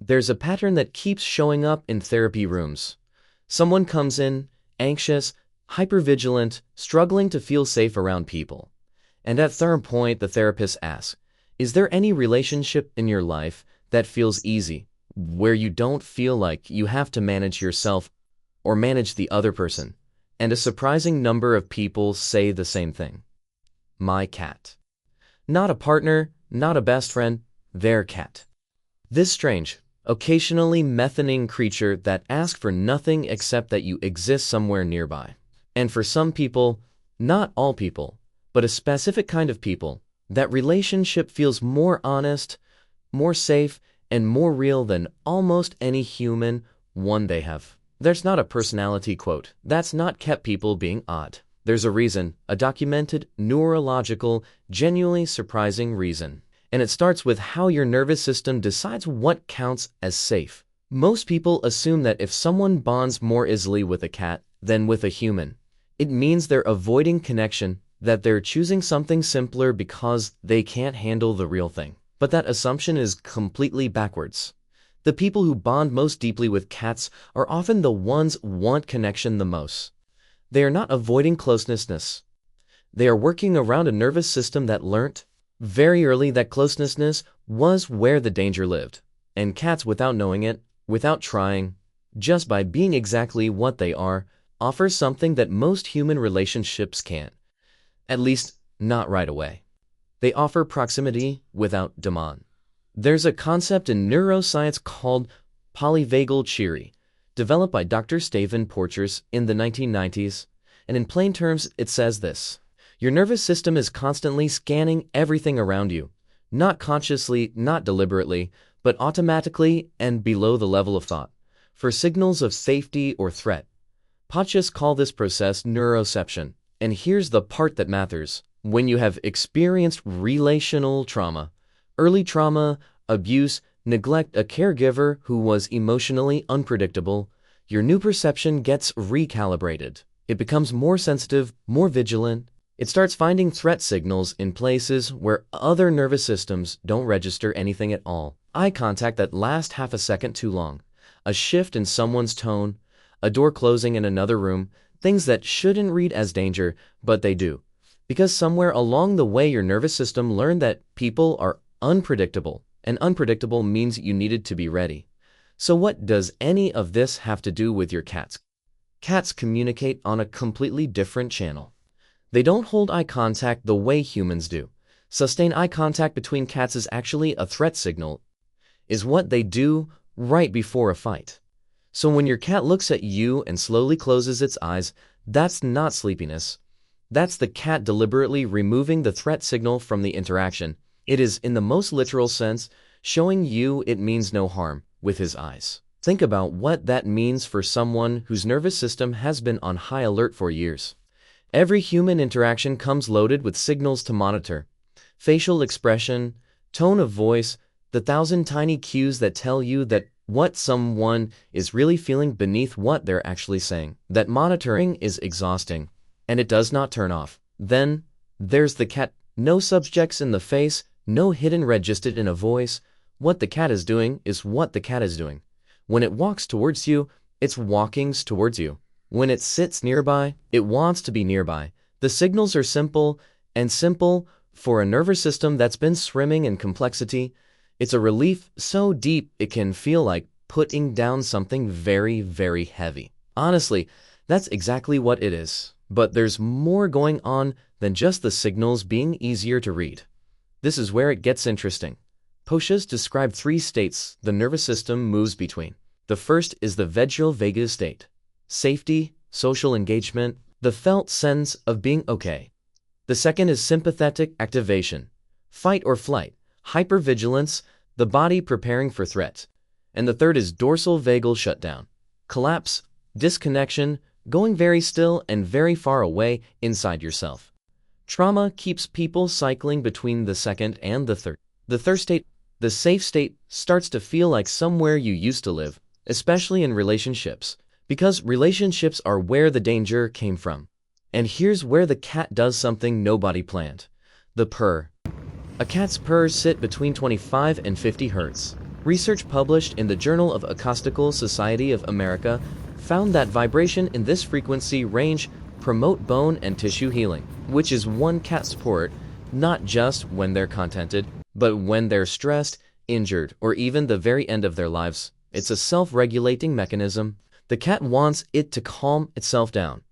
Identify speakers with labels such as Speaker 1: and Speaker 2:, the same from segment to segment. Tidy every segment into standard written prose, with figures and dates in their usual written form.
Speaker 1: There's a pattern that keeps showing up in therapy rooms. Someone comes in, anxious, hypervigilant, struggling to feel safe around people. And at third point, the therapist asks, is there any relationship in your life that feels easy, where you don't feel like you have to manage yourself or manage the other person? And a surprising number of people say the same thing. My cat. Not a partner, not a best friend, their cat. This strange, occasionally maddening creature that asks for nothing except that you exist somewhere nearby. And for some people, not all people, but a specific kind of people, that relationship feels more honest, more safe, and more real than almost any human one they have. There's not a personality quote that's not kept people being odd. There's a reason, a documented, neurological, genuinely surprising reason. And it starts with how your nervous system decides what counts as safe. Most people assume that if someone bonds more easily with a cat than with a human, it means they're avoiding connection, that they're choosing something simpler because they can't handle the real thing. But that assumption is completely backwards. The people who bond most deeply with cats are often the ones who want connection the most. They are not avoiding closeness. They are working around a nervous system that learnt very early that closeness was where the danger lived. And cats, without knowing it, without trying, just by being exactly what they are, offer something that most human relationships can't. At least, not right away. They offer proximity without demand. There's a concept in neuroscience called Polyvagal theory, developed by Dr. Stephen Porchers in the 1990s, and in plain terms it says this. Your nervous system is constantly scanning everything around you, not consciously, not deliberately, but automatically and below the level of thought, for signals of safety or threat. Porchers call this process neuroception, and here's the part that matters. When you have experienced relational trauma, early trauma, abuse, neglect, a caregiver who was emotionally unpredictable, your new perception gets recalibrated. It becomes more sensitive, more vigilant. It starts finding threat signals in places where other nervous systems don't register anything at all. Eye contact that lasts half a second too long, a shift in someone's tone, a door closing in another room, things that shouldn't read as danger, but they do. Because somewhere along the way your nervous system learned that people are unpredictable, and unpredictable means you needed to be ready. So what does any of this have to do with your cats? Cats communicate on a completely different channel. They don't hold eye contact the way humans do. Sustained eye contact between cats is actually a threat signal, is what they do right before a fight. So when your cat looks at you and slowly closes its eyes, that's not sleepiness. That's the cat deliberately removing the threat signal from the interaction. It is, in the most literal sense, showing you it means no harm with his eyes. Think about what that means for someone whose nervous system has been on high alert for years. Every human interaction comes loaded with signals to monitor. Facial expression, tone of voice, the 1,000 tiny cues that tell you that what someone is really feeling beneath what they're actually saying. That monitoring is exhausting, and it does not turn off. Then, there's the cat. No subjects in the face, no hidden registered in a voice. What the cat is doing is what the cat is doing. When it walks towards you, it's walking towards you. When it sits nearby, it wants to be nearby. The signals are simple, and simple, for a nervous system that's been swimming in complexity, it's a relief so deep it can feel like putting down something very, very heavy. Honestly, that's exactly what it is. But there's more going on than just the signals being easier to read. This is where it gets interesting. Porchers described 3 states the nervous system moves between. The first is the visual vagus state. Safety, social engagement, the felt sense of being okay. The second is sympathetic activation. Fight or flight, hypervigilance, the body preparing for threat. And the third is dorsal vagal shutdown. Collapse, disconnection, going very still and very far away inside yourself. Trauma keeps people cycling between the second and the third. The third state, the safe state, starts to feel like somewhere you used to live, especially in relationships, because relationships are where the danger came from. And here's where the cat does something nobody planned. The purr. A cat's purrs sit between 25 and 50 hertz. Research published in the Journal of Acoustical Society of America found that vibration in this frequency range promote bone and tissue healing, which is one cat sport, not just when they're contented, but when they're stressed, injured, or even the very end of their lives. It's a self-regulating mechanism. The cat wants it to calm itself down.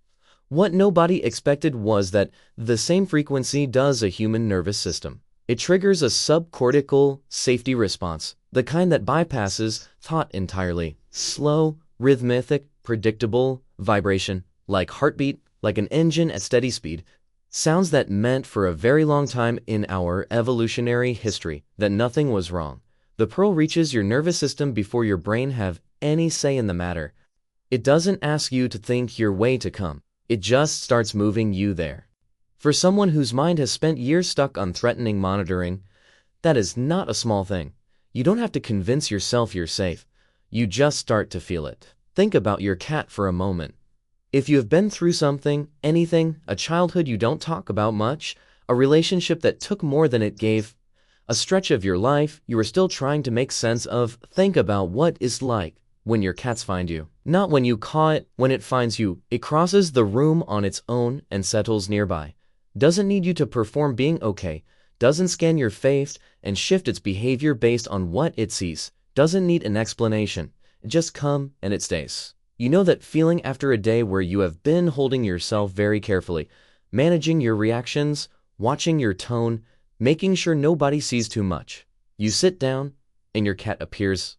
Speaker 1: What nobody expected was that the same frequency does a human nervous system. It triggers a subcortical safety response, the kind that bypasses thought entirely. Slow, rhythmic, predictable vibration, like heartbeat, like an engine at steady speed, sounds that meant for a very long time in our evolutionary history that nothing was wrong. The purr reaches your nervous system before your brain have any say in the matter. It doesn't ask you to think your way to come. It just starts moving you there. For someone whose mind has spent years stuck on threatening monitoring, that is not a small thing. You don't have to convince yourself you're safe. You just start to feel it. Think about your cat for a moment. If you have been through something, anything, a childhood you don't talk about much, a relationship that took more than it gave, a stretch of your life you are still trying to make sense of, think about what it's like when your cats find you. Not when you caw it, when it finds you. It crosses the room on its own and settles nearby. Doesn't need you to perform being okay. Doesn't scan your face and shift its behavior based on what it sees. Doesn't need an explanation. It just comes and it stays. You know that feeling after a day where you have been holding yourself very carefully, managing your reactions, watching your tone, making sure nobody sees too much. You sit down and your cat appears,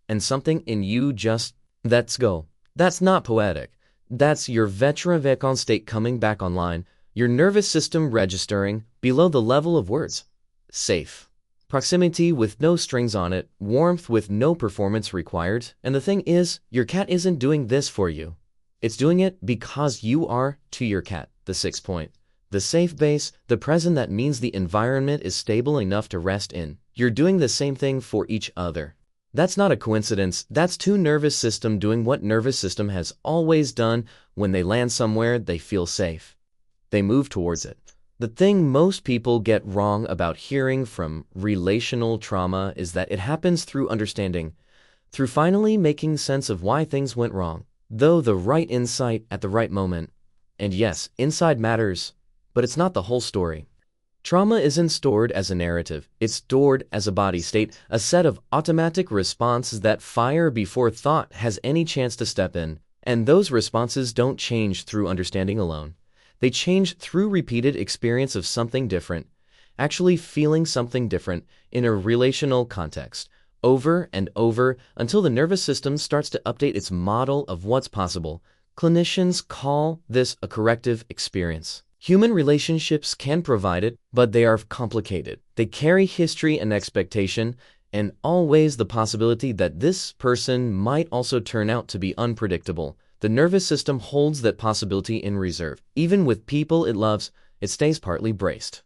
Speaker 1: and something in you just lets go. That's not poetic. That's your veteran state coming back online, your nervous system registering below the level of words. Safe. Proximity with no strings on it, warmth with no performance required. And the thing is, your cat isn't doing this for you. It's doing it because you are to your cat. The 6th point. The safe base, the present that means the environment is stable enough to rest in. You're doing the same thing for each other. That's not a coincidence. That's two nervous system doing what nervous system has always done when they land somewhere they feel safe. They move towards it. The thing most people get wrong about hearing from relational trauma is that it happens through understanding, through finally making sense of why things went wrong, though the right insight at the right moment. And yes, insight matters, but it's not the whole story. Trauma isn't stored as a narrative, it's stored as a body state, a set of automatic responses that fire before thought has any chance to step in. And those responses don't change through understanding alone. They change through repeated experience of something different, actually feeling something different in a relational context, over and over until the nervous system starts to update its model of what's possible. Clinicians call this a corrective experience. Human relationships can provide it, but they are complicated. They carry history and expectation, and always the possibility that this person might also turn out to be unpredictable. The nervous system holds that possibility in reserve. Even with people it loves, it stays partly braced.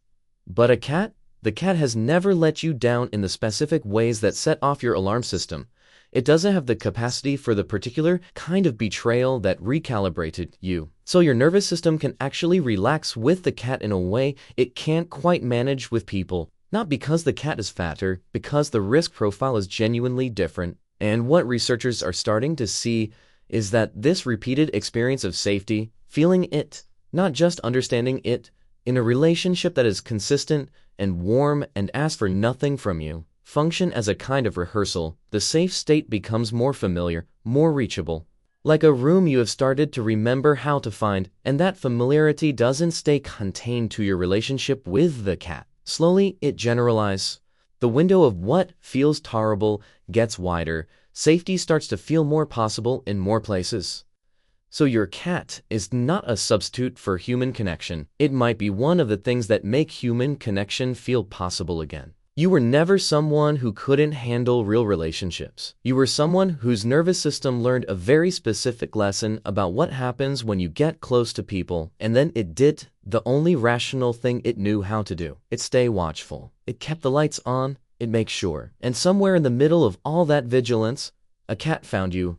Speaker 1: But a cat? The cat has never let you down in the specific ways that set off your alarm system. It doesn't have the capacity for the particular kind of betrayal that recalibrated you. So your nervous system can actually relax with the cat in a way it can't quite manage with people. Not because the cat is fatter, because the risk profile is genuinely different. And what researchers are starting to see is that this repeated experience of safety, feeling it, not just understanding it, in a relationship that is consistent and warm and asks for nothing from you, function as a kind of rehearsal. The safe state becomes more familiar, more reachable. Like a room you have started to remember how to find, and that familiarity doesn't stay contained to your relationship with the cat. Slowly, it generalizes. The window of what feels tolerable gets wider. Safety starts to feel more possible in more places. So your cat is not a substitute for human connection. It might be one of the things that make human connection feel possible again. You were never someone who couldn't handle real relationships. You were someone whose nervous system learned a very specific lesson about what happens when you get close to people, and then it did the only rational thing it knew how to do. It stayed watchful. It kept the lights on. It makes sure. And somewhere in the middle of all that vigilance, a cat found you,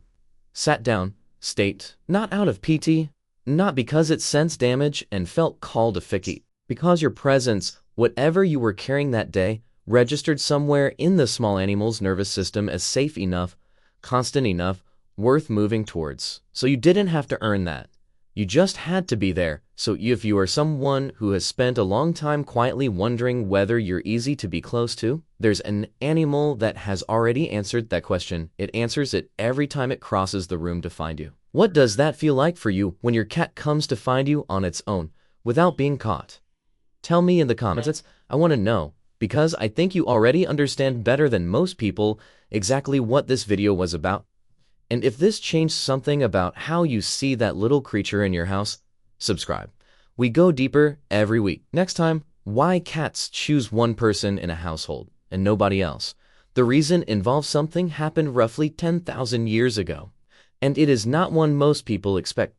Speaker 1: sat down, state, not out of pity, not because it sensed damage and felt called to fix it, because your presence, whatever you were carrying that day, registered somewhere in the small animal's nervous system as safe enough, constant enough, worth moving towards. So you didn't have to earn that. You just had to be there. So if you are someone who has spent a long time quietly wondering whether you're easy to be close to, there's an animal that has already answered that question. It answers it every time it crosses the room to find you. What does that feel like for you when your cat comes to find you on its own, without being caught? Tell me in the comments. I want to know, because I think you already understand better than most people exactly what this video was about. And if this changed something about how you see that little creature in your house, subscribe. We go deeper every week. Next time, why cats choose one person in a household and nobody else. The reason involves something happened roughly 10,000 years ago, and it is not one most people expect.